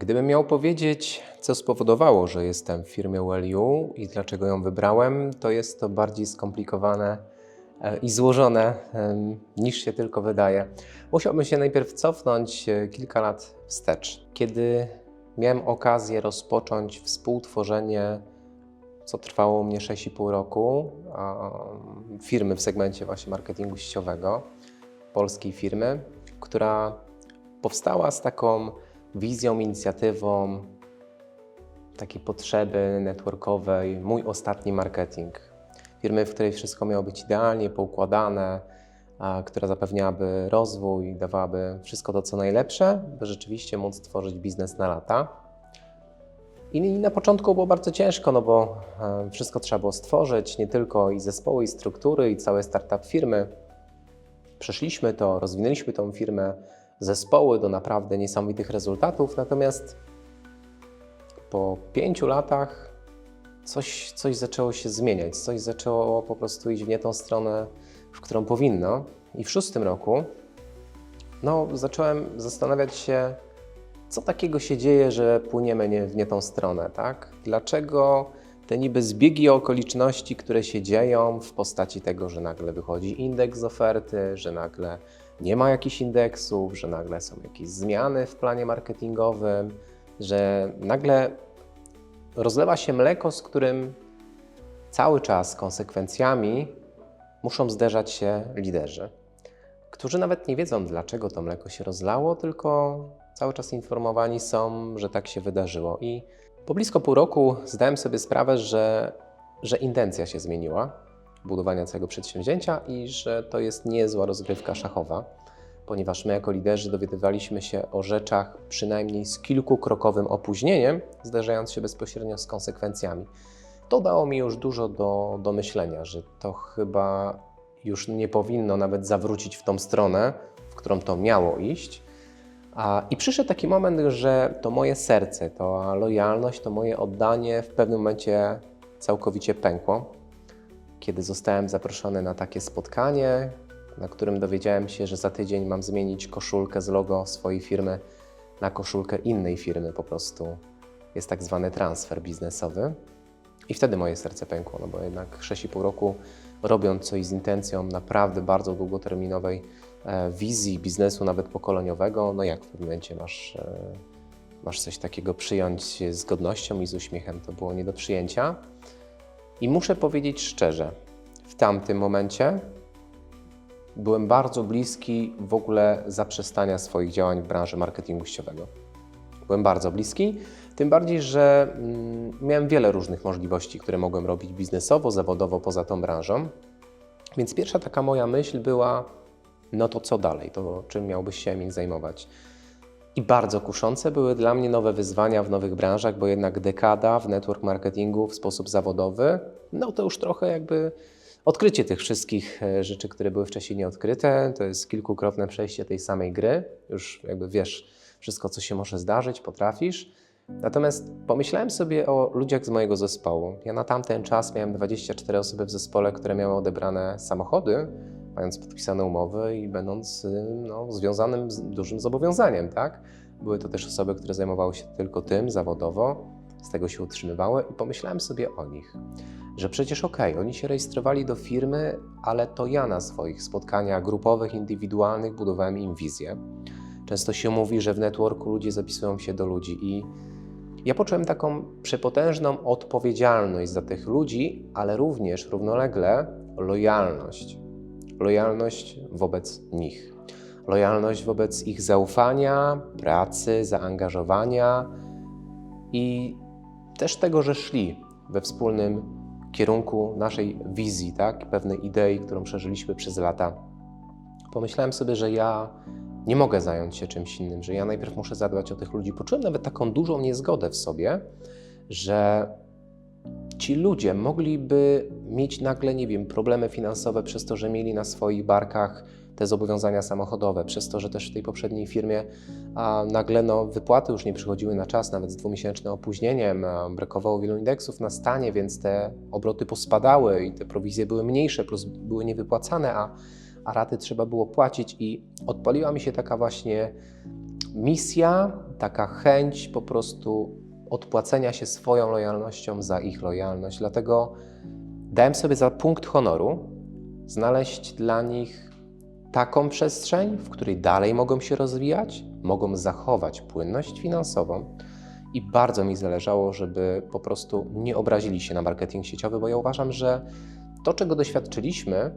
Gdybym miał powiedzieć, co spowodowało, że jestem w firmie WellU i dlaczego ją wybrałem, to jest to bardziej skomplikowane i złożone niż się tylko wydaje. Musiałbym się najpierw cofnąć kilka lat wstecz, kiedy miałem okazję rozpocząć współtworzenie, co trwało u mnie 6,5 roku, firmy w segmencie właśnie marketingu sieciowego, polskiej firmy, która powstała z taką wizją, inicjatywą, takiej potrzeby networkowej, mój ostatni marketing. Firmy, w której wszystko miało być idealnie poukładane, która zapewniałaby rozwój, dawałaby wszystko to, co najlepsze, by rzeczywiście móc tworzyć biznes na lata. I na początku było bardzo ciężko, no bo wszystko trzeba było stworzyć, nie tylko i zespoły, i struktury, i cały startup firmy. Przeszliśmy to, rozwinęliśmy tą firmę, zespoły do naprawdę niesamowitych rezultatów, natomiast po 5 latach coś zaczęło się zmieniać, coś zaczęło po prostu iść w nie tą stronę, w którą powinno. I w 6. roku zacząłem zastanawiać się, co takiego się dzieje, że płyniemy w nie tą stronę, tak? Dlaczego te niby zbiegi okoliczności, które się dzieją w postaci tego, że nagle wychodzi indeks z oferty, że nagle nie ma jakichś indeksów, że nagle są jakieś zmiany w planie marketingowym, że nagle rozlewa się mleko, z którym cały czas konsekwencjami muszą zderzać się liderzy, którzy nawet nie wiedzą, dlaczego to mleko się rozlało, tylko cały czas informowani są, że tak się wydarzyło. I po blisko pół roku zdałem sobie sprawę, że intencja się zmieniła budowania całego przedsięwzięcia i że to jest niezła rozgrywka szachowa, ponieważ my jako liderzy dowiadywaliśmy się o rzeczach przynajmniej z kilkukrokowym opóźnieniem, zderzając się bezpośrednio z konsekwencjami. To dało mi już dużo do myślenia, że to chyba już nie powinno nawet zawrócić w tą stronę, w którą to miało iść. I przyszedł taki moment, że to moje serce, ta lojalność, to moje oddanie w pewnym momencie całkowicie pękło, kiedy zostałem zaproszony na takie spotkanie, na którym dowiedziałem się, że za tydzień mam zmienić koszulkę z logo swojej firmy na koszulkę innej firmy po prostu. Jest tak zwany transfer biznesowy. I wtedy moje serce pękło, no bo jednak 6,5 roku robiąc coś z intencją naprawdę bardzo długoterminowej wizji biznesu, nawet pokoleniowego, no jak w pewnym momencie masz coś takiego przyjąć z godnością i z uśmiechem, to było nie do przyjęcia. I muszę powiedzieć szczerze, w tamtym momencie byłem bardzo bliski w ogóle zaprzestania swoich działań w branży marketingu sieciowego. Byłem bardzo bliski, tym bardziej, że miałem wiele różnych możliwości, które mogłem robić biznesowo, zawodowo poza tą branżą. Więc pierwsza taka moja myśl była, no to co dalej, to czym miałbyś się Emil zajmować? I bardzo kuszące były dla mnie nowe wyzwania w nowych branżach, bo jednak dekada w network marketingu w sposób zawodowy, no to już trochę jakby odkrycie tych wszystkich rzeczy, które były wcześniej nieodkryte. To jest kilkukrotne przejście tej samej gry. Już jakby wiesz wszystko, co się może zdarzyć, potrafisz. Natomiast pomyślałem sobie o ludziach z mojego zespołu. Ja na tamten czas miałem 24 osoby w zespole, które miały odebrane samochody, mając podpisane umowy i będąc związanym z dużym zobowiązaniem, tak? Były to też osoby, które zajmowały się tylko tym zawodowo, z tego się utrzymywały i pomyślałem sobie o nich, że przecież oni się rejestrowali do firmy, ale to ja na swoich spotkaniach grupowych, indywidualnych budowałem im wizję. Często się mówi, że w networku ludzie zapisują się do ludzi i ja poczułem taką przepotężną odpowiedzialność za tych ludzi, ale również równolegle lojalność. Lojalność wobec nich. Lojalność wobec ich zaufania, pracy, zaangażowania i też tego, że szli we wspólnym kierunku naszej wizji, tak? Pewnej idei, którą przeżyliśmy przez lata. Pomyślałem sobie, że ja nie mogę zająć się czymś innym, że ja najpierw muszę zadbać o tych ludzi. Poczułem nawet taką dużą niezgodę w sobie, że ci ludzie mogliby mieć nagle, nie wiem, problemy finansowe przez to, że mieli na swoich barkach te zobowiązania samochodowe, przez to, że też w tej poprzedniej firmie nagle wypłaty już nie przychodziły na czas, nawet z 2-miesięcznym opóźnieniem, brakowało wielu indeksów na stanie, więc te obroty pospadały i te prowizje były mniejsze, plus były niewypłacane, a raty trzeba było płacić i odpaliła mi się taka właśnie misja taka chęć po prostu odpłacenia się swoją lojalnością za ich lojalność. Dlatego dałem sobie za punkt honoru znaleźć dla nich taką przestrzeń, w której dalej mogą się rozwijać, mogą zachować płynność finansową i bardzo mi zależało, żeby po prostu nie obrazili się na marketing sieciowy, bo ja uważam, że to, czego doświadczyliśmy,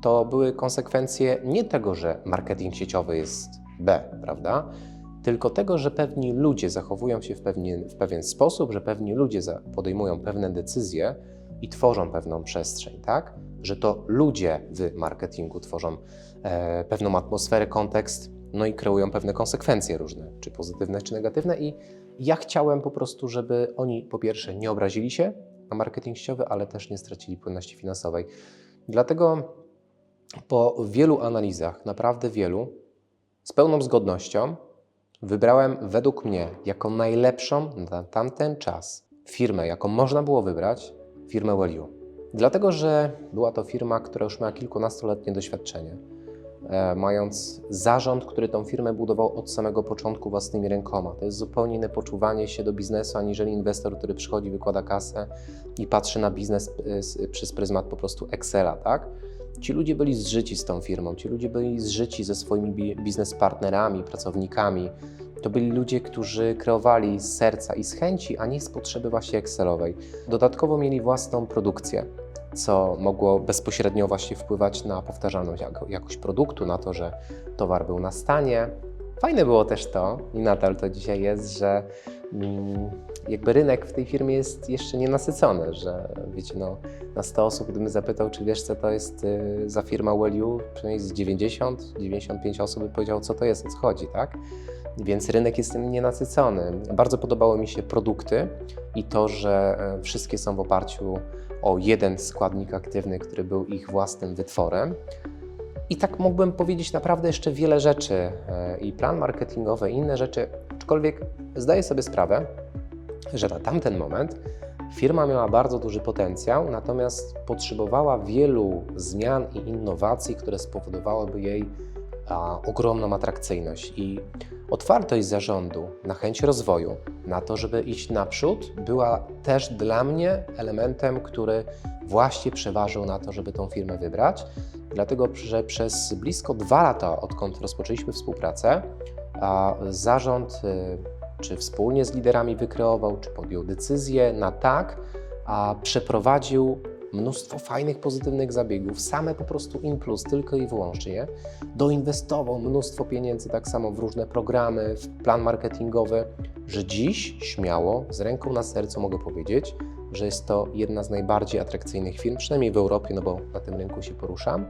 to były konsekwencje nie tego, że marketing sieciowy jest B, prawda? Tylko tego, że pewni ludzie zachowują się w pewien sposób, że pewni ludzie podejmują pewne decyzje i tworzą pewną przestrzeń, tak? Że to ludzie w marketingu tworzą pewną atmosferę, kontekst, no i kreują pewne konsekwencje różne, czy pozytywne, czy negatywne. I ja chciałem po prostu, żeby oni po pierwsze nie obrazili się na marketing sieciowy, ale też nie stracili płynności finansowej. Dlatego po wielu analizach, naprawdę wielu, z pełną zgodnością wybrałem według mnie jako najlepszą na tamten czas firmę, jaką można było wybrać, firmę Well. Dlatego, że była to firma, która już miała kilkunastoletnie doświadczenie, mając zarząd, który tą firmę budował od samego początku własnymi rękoma. To jest zupełnie inne poczuwanie się do biznesu, aniżeli inwestor, który przychodzi, wykłada kasę i patrzy na biznes przez pryzmat po prostu Excela, tak? Ci ludzie byli zżyci z tą firmą, ci ludzie byli zżyci ze swoimi biznes partnerami, pracownikami. To byli ludzie, którzy kreowali z serca i z chęci, a nie z potrzeby właśnie Excelowej. Dodatkowo mieli własną produkcję, co mogło bezpośrednio właśnie wpływać na powtarzalność jakość produktu, na to, że towar był na stanie. Fajne było też to, i nadal to dzisiaj jest, że jakby rynek w tej firmie jest jeszcze nienasycony, że wiecie, no, na 100 osób, gdybym zapytał, czy wiesz, co to jest za firma Well, przynajmniej z 90-95 osób by powiedziało, co to jest, o co chodzi, tak? Więc rynek jest tym nienasycony. Bardzo podobały mi się produkty i to, że wszystkie są w oparciu o jeden składnik aktywny, który był ich własnym wytworem. I tak mógłbym powiedzieć naprawdę jeszcze wiele rzeczy i plan marketingowy i inne rzeczy, aczkolwiek zdaję sobie sprawę, że na tamten moment firma miała bardzo duży potencjał, natomiast potrzebowała wielu zmian i innowacji, które spowodowałyby jej ogromną atrakcyjność i otwartość zarządu na chęć rozwoju, na to, żeby iść naprzód, była też dla mnie elementem, który właśnie przeważył na to, żeby tą firmę wybrać. Dlatego, że przez blisko 2 lata, odkąd rozpoczęliśmy współpracę, zarząd czy wspólnie z liderami wykreował, czy podjął decyzję na tak, a przeprowadził mnóstwo fajnych, pozytywnych zabiegów, same po prostu in plus, tylko i wyłącznie. Doinwestował mnóstwo pieniędzy tak samo w różne programy, w plan marketingowy, że dziś śmiało, z ręką na sercu mogę powiedzieć, że jest to jedna z najbardziej atrakcyjnych firm, przynajmniej w Europie, no bo na tym rynku się poruszam.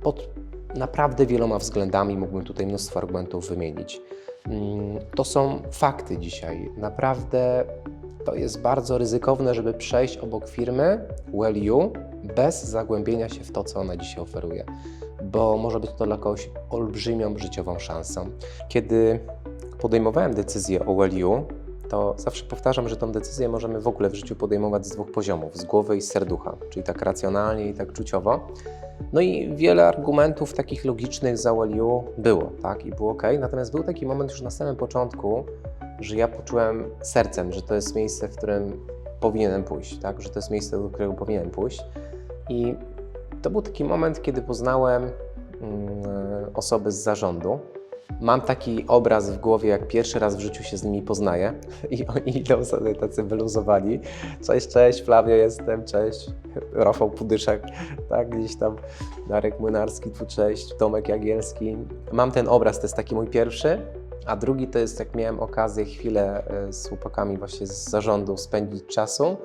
Pod naprawdę wieloma względami mógłbym tutaj mnóstwo argumentów wymienić. To są fakty dzisiaj. Naprawdę to jest bardzo ryzykowne, żeby przejść obok firmy Well bez zagłębienia się w to, co ona dzisiaj oferuje, bo może być to dla kogoś olbrzymią życiową szansą. Kiedy podejmowałem decyzję o Well, to zawsze powtarzam, że tą decyzję możemy w ogóle w życiu podejmować z 2 poziomów, z głowy i z serducha, czyli tak racjonalnie i tak czuciowo. No i wiele argumentów takich logicznych za Well było, tak, i było ok. Natomiast był taki moment już na samym początku, że ja poczułem sercem, że to jest miejsce, w którym powinienem pójść, tak, że to jest miejsce, do którego powinienem pójść. I to był taki moment, kiedy poznałem osoby z zarządu. Mam taki obraz w głowie, jak pierwszy raz w życiu się z nimi poznaję i oni idą sobie tacy wyluzowani. Cześć, Flavio jestem, cześć, Rafał Pudyszek, tak, gdzieś tam Darek Młynarski, tu cześć, Tomek Jagielski. Mam ten obraz, to jest taki mój pierwszy, a drugi to jest, jak miałem okazję chwilę z chłopakami właśnie z zarządu spędzić czasu,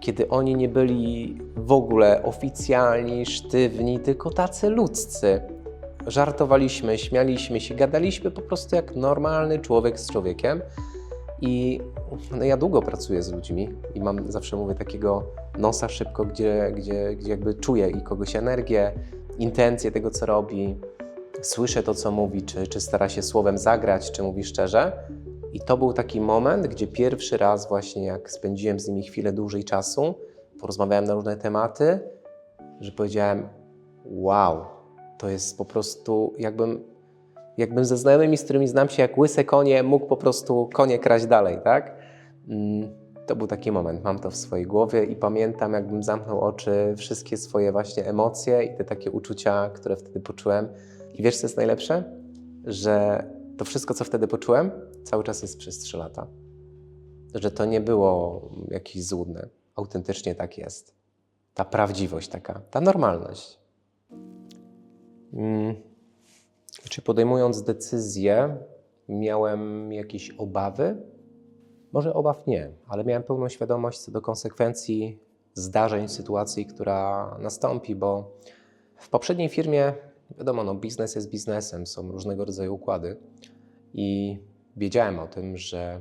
kiedy oni nie byli w ogóle oficjalni, sztywni, tylko tacy ludzcy. Żartowaliśmy, śmialiśmy się, gadaliśmy po prostu jak normalny człowiek z człowiekiem. I no, ja długo pracuję z ludźmi i mam, zawsze mówię, takiego nosa szybko, gdzie jakby czuję i kogoś energię, intencje tego, co robi, słyszę to, co mówi, czy stara się słowem zagrać, czy mówi szczerze. I to był taki moment, gdzie pierwszy raz właśnie, jak spędziłem z nimi chwilę dłużej czasu, porozmawiałem na różne tematy, że powiedziałem: wow, to jest po prostu, jakbym jakbym ze znajomymi, z którymi znam się jak łyse konie, mógł po prostu konie kraść dalej, tak? To był taki moment, mam to w swojej głowie i pamiętam, jakbym zamknął oczy, wszystkie swoje właśnie emocje i te takie uczucia, które wtedy poczułem. I wiesz, co jest najlepsze? Że to wszystko, co wtedy poczułem, cały czas jest przez 3 lata. Że to nie było jakieś złudne. Autentycznie tak jest. Ta prawdziwość taka, ta normalność. Czy podejmując decyzję, miałem jakieś obawy? Może obaw nie, ale miałem pełną świadomość co do konsekwencji zdarzeń, sytuacji, która nastąpi, bo w poprzedniej firmie, wiadomo, no, biznes jest biznesem, są różnego rodzaju układy i wiedziałem o tym, że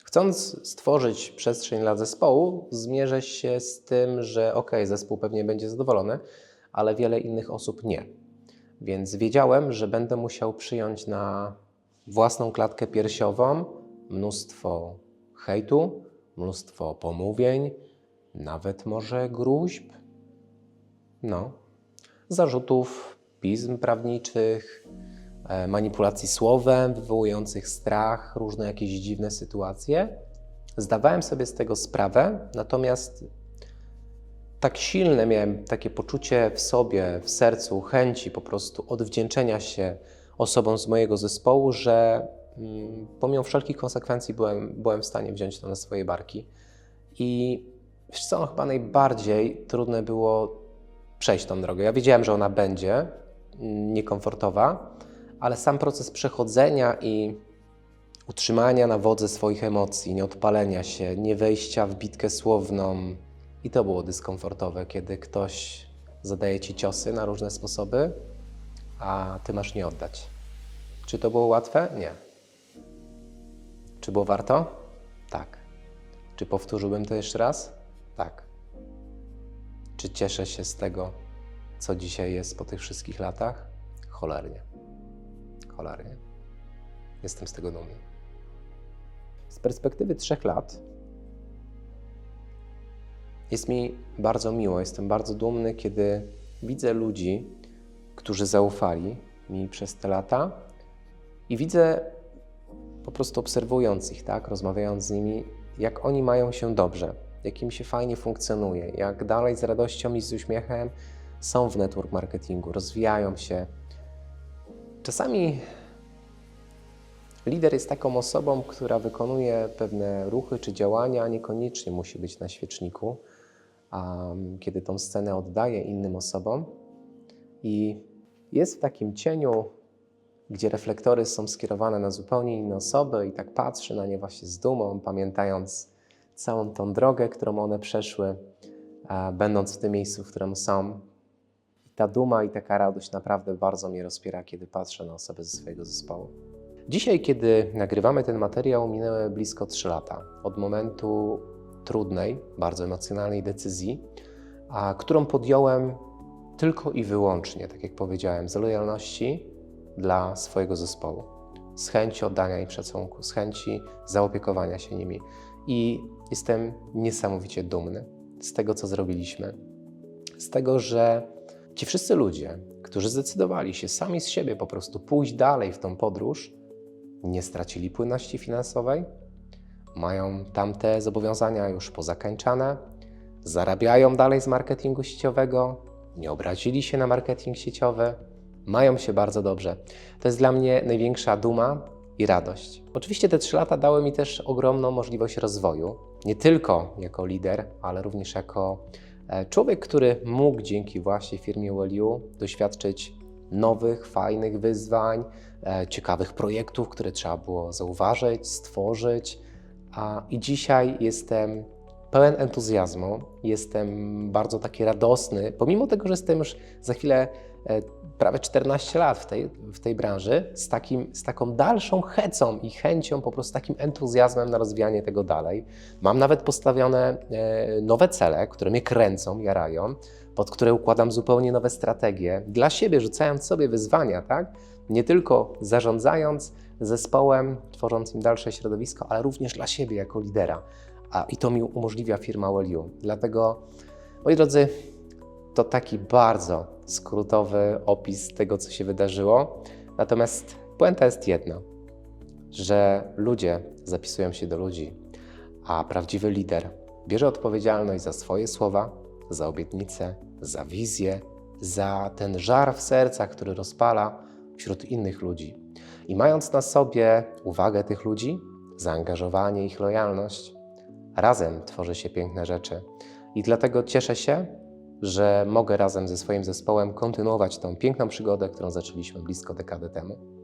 chcąc stworzyć przestrzeń dla zespołu, zmierzę się z tym, że zespół pewnie będzie zadowolony, ale wiele innych osób nie. Więc wiedziałem, że będę musiał przyjąć na własną klatkę piersiową mnóstwo hejtu, mnóstwo pomówień, nawet może gruźb, zarzutów, pism prawniczych, manipulacji słowem, wywołujących strach, różne jakieś dziwne sytuacje. Zdawałem sobie z tego sprawę, natomiast tak silne miałem takie poczucie w sobie, w sercu, chęci po prostu odwdzięczenia się osobom z mojego zespołu, że pomimo wszelkich konsekwencji byłem w stanie wziąć to na swoje barki. I wiesz co, chyba najbardziej trudne było przejść tą drogę. Ja wiedziałem, że ona będzie niekomfortowa, ale sam proces przechodzenia i utrzymania na wodze swoich emocji, nie odpalenia się, nie wejścia w bitkę słowną, i to było dyskomfortowe, kiedy ktoś zadaje ci ciosy na różne sposoby, a ty masz nie oddać. Czy to było łatwe? Nie. Czy było warto? Tak. Czy powtórzyłbym to jeszcze raz? Tak. Czy cieszę się z tego, co dzisiaj jest po tych wszystkich latach? Cholernie. Cholernie. Jestem z tego dumny. Z perspektywy 3 lat jest mi bardzo miło, jestem bardzo dumny, kiedy widzę ludzi, którzy zaufali mi przez te lata i widzę, po prostu obserwując ich, tak, rozmawiając z nimi, jak oni mają się dobrze, jak im się fajnie funkcjonuje, jak dalej z radością i z uśmiechem są w network marketingu, rozwijają się. Czasami lider jest taką osobą, która wykonuje pewne ruchy czy działania, niekoniecznie musi być na świeczniku, a kiedy tą scenę oddaje innym osobom i jest w takim cieniu, gdzie reflektory są skierowane na zupełnie inne osoby i tak patrzy na nie właśnie z dumą, pamiętając całą tą drogę, którą one przeszły, będąc w tym miejscu, w którym są. I ta duma i taka radość naprawdę bardzo mnie rozpiera, kiedy patrzę na osoby ze swojego zespołu. Dzisiaj, kiedy nagrywamy ten materiał, minęły blisko 3 lata od momentu trudnej, bardzo emocjonalnej decyzji, którą podjąłem tylko i wyłącznie, tak jak powiedziałem, z lojalności dla swojego zespołu, z chęci oddania im szacunku, z chęci zaopiekowania się nimi. I jestem niesamowicie dumny z tego, co zrobiliśmy, z tego, że ci wszyscy ludzie, którzy zdecydowali się sami z siebie po prostu pójść dalej w tą podróż, nie stracili płynności finansowej, mają tamte zobowiązania już pozakańczane, zarabiają dalej z marketingu sieciowego, nie obrazili się na marketing sieciowy, mają się bardzo dobrze. To jest dla mnie największa duma i radość. Oczywiście te 3 lata dały mi też ogromną możliwość rozwoju, nie tylko jako lider, ale również jako człowiek, który mógł dzięki właśnie firmie Well doświadczyć nowych, fajnych wyzwań, ciekawych projektów, które trzeba było zauważyć, stworzyć. I dzisiaj jestem pełen entuzjazmu, jestem bardzo taki radosny, pomimo tego, że jestem już za chwilę prawie 14 lat w tej branży, z taką dalszą hecą i chęcią, po prostu takim entuzjazmem na rozwijanie tego dalej. Mam nawet postawione nowe cele, które mnie kręcą, jarają, pod które układam zupełnie nowe strategie, dla siebie rzucając sobie wyzwania, tak? Nie tylko zarządzając zespołem, tworząc im dalsze środowisko, ale również dla siebie jako lidera. I to mi umożliwia firma Well. Dlatego, moi drodzy, to taki bardzo skrótowy opis tego, co się wydarzyło. Natomiast puenta jest jedna, że ludzie zapisują się do ludzi, a prawdziwy lider bierze odpowiedzialność za swoje słowa, za obietnice, za wizję, za ten żar w sercach, który rozpala wśród innych ludzi. I mając na sobie uwagę tych ludzi, zaangażowanie, ich lojalność, razem tworzy się piękne rzeczy. I dlatego cieszę się, że mogę razem ze swoim zespołem kontynuować tą piękną przygodę, którą zaczęliśmy blisko dekadę temu.